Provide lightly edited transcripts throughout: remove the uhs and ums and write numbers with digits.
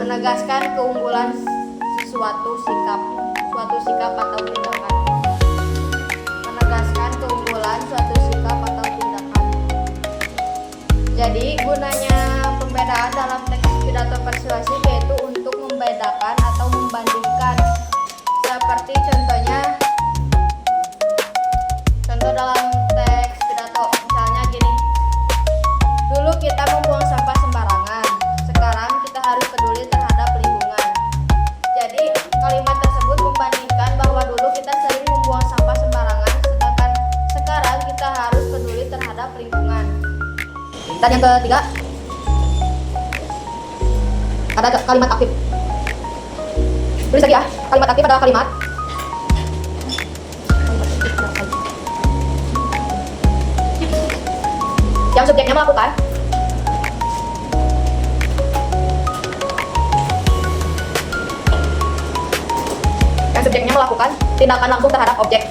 menegaskan keunggulan suatu sikap atau tindakan. Menegaskan keunggulan suatu sikap atau tindakan. Jadi gunanya pembedaan dalam teks pidato persuasif yaitu untuk membedakan atau membandingkan. Seperti contoh dalam teks pidato, misalnya gini. Dulu kita membuang sampah sembarangan, sekarang kita harus peduli terhadap lingkungan. Jadi kalimat tersebut membandingkan bahwa dulu kita sering membuang sampah sembarangan, sedangkan sekarang kita harus peduli terhadap lingkungan. Dan yang ketiga, ada kalimat aktif. Tulis lagi ya, kalimat aktif adalah kalimat yang subjeknya melakukan tindakan langsung terhadap objek.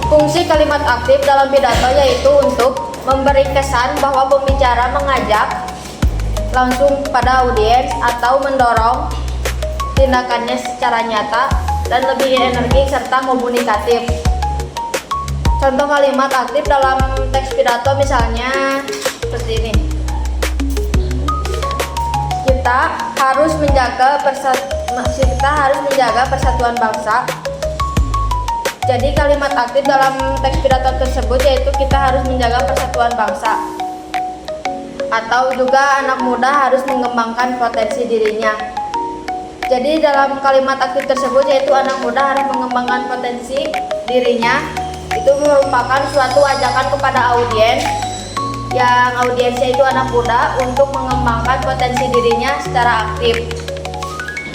Fungsi kalimat aktif dalam pidato yaitu untuk memberi kesan bahwa pembicara mengajak langsung pada audiens atau mendorong tindakannya secara nyata dan lebih energik serta komunikatif. Contoh kalimat aktif dalam teks pidato misalnya seperti ini. Kita harus menjaga persatuan bangsa. Jadi kalimat aktif dalam teks pidato tersebut yaitu kita harus menjaga persatuan bangsa. Atau juga anak muda harus mengembangkan potensi dirinya. Jadi dalam kalimat aktif tersebut yaitu anak muda harus mengembangkan potensi dirinya. Itu merupakan suatu ajakan kepada audiens yang audiensnya itu anak muda untuk mengembangkan potensi dirinya secara aktif.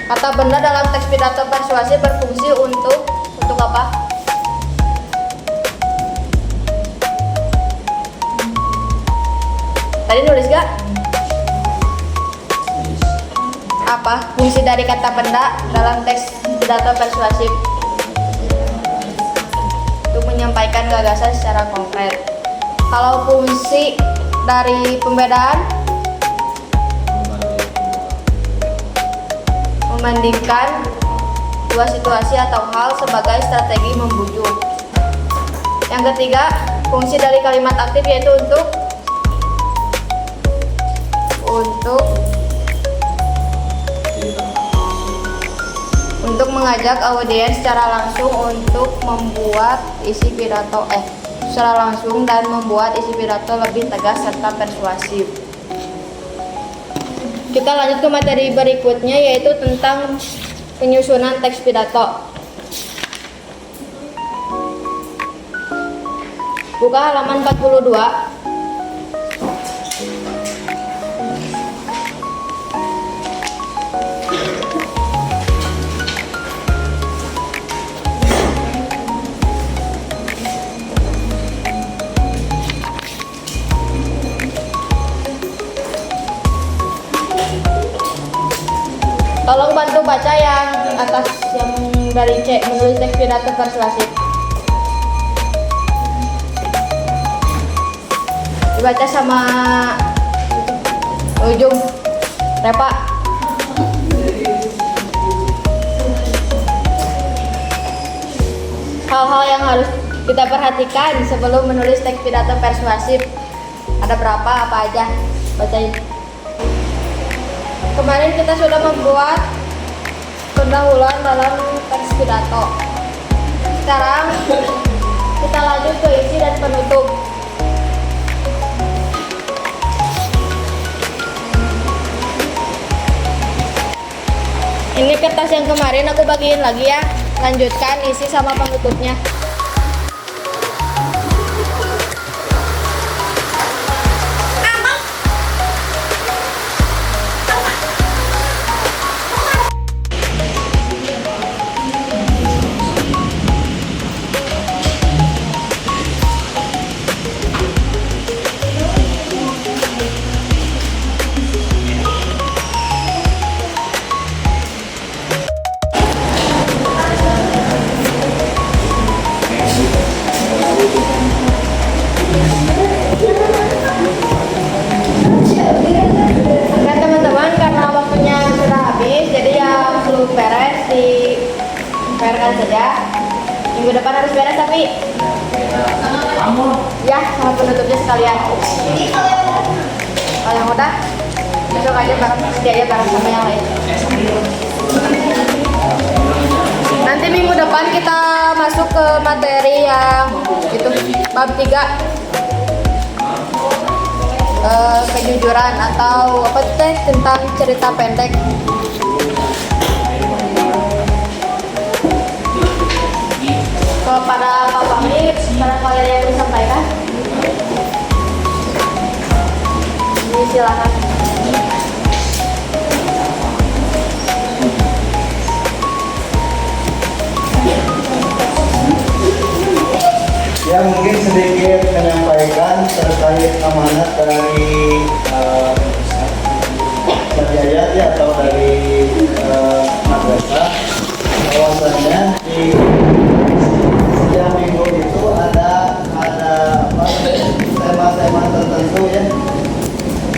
Kata benda dalam teks pidato persuasif berfungsi untuk apa? Tadi nulis gak? Apa fungsi dari kata benda dalam teks pidato persuasif? Untuk menyampaikan gagasan secara konkret. Kalau fungsi dari pembedaan, membandingkan dua situasi atau hal sebagai strategi membujuk. Yang ketiga, fungsi dari kalimat aktif yaitu untuk mengajak audiens secara langsung untuk membuat isi pidato secara langsung dan membuat isi pidato lebih tegas serta persuasif. Kita lanjut ke materi berikutnya yaitu tentang penyusunan teks pidato. Buka halaman 42. Tolong bantu baca yang atas yang dari C, menulis teks pidato persuasif. Dibaca sama ujung Repa. Hal-hal yang harus kita perhatikan sebelum menulis teks pidato persuasif. Ada berapa? Apa aja? Bacain. Kemarin kita sudah membuat pendahuluan dalam teks pidato. Sekarang kita lanjut ke isi dan penutup. Ini kertas yang kemarin aku bagiin lagi ya. Lanjutkan isi sama penutupnya. minggu depan harus beres tapi ya sama penutupnya sekalian. Kalau yang udah besok aja aja bareng sama yang lain. Nanti minggu depan kita masuk ke materi yang itu bab 3 kejujuran atau apa teh tentang cerita pendek. Kalau para Pak Fahmi, barangkali ada yang disampaikan? Silakan. Ya mungkin sedikit menyampaikan terkait amanat dari Jaya ya atau dari madrasah, bahwasanya di setiap minggu itu ada apa tema-tema tertentu ya,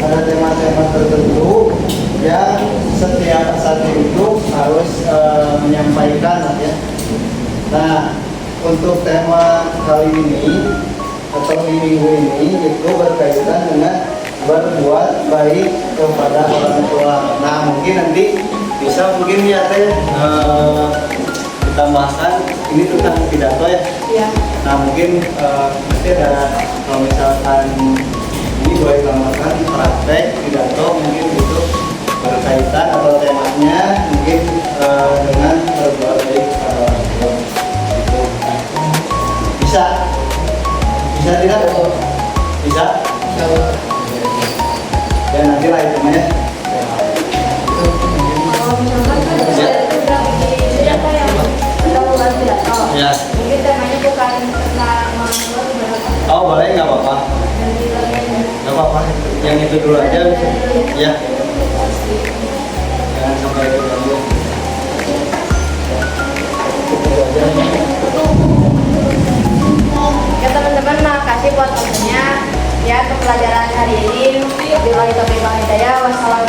ada tema-tema tertentu yang setiap satu itu harus menyampaikan ya. Nah, untuk tema kali ini atau di minggu ini itu berkaitan dengan berbuat baik kepada orang tua. Nah, mungkin nanti bisa mungkin ya teh ditambahkan ini tentang pidato ya. Iya. Nah, mungkin nanti ada kalau misalkan ini boleh tambahkan praktek pidato mungkin itu berkaitan atau temanya mungkin dengan berbuat baik kepada orang tua. Bisa tidak? Bisa? Ya nanti lah itu ya. Kalau misalkan sudah kayak pendahuluan pidato, mungkin temanya bukan tentang Oh boleh, nggak apa-apa. Nggak apa-apa. Yang itu dulu aja. Ya. Jangan sampai itu dulu. Ya teman-teman, makasih buat waktunya ya untuk pelajaran hari ini. Wabillahi taufiq wal hidayah. Wassalamualaikum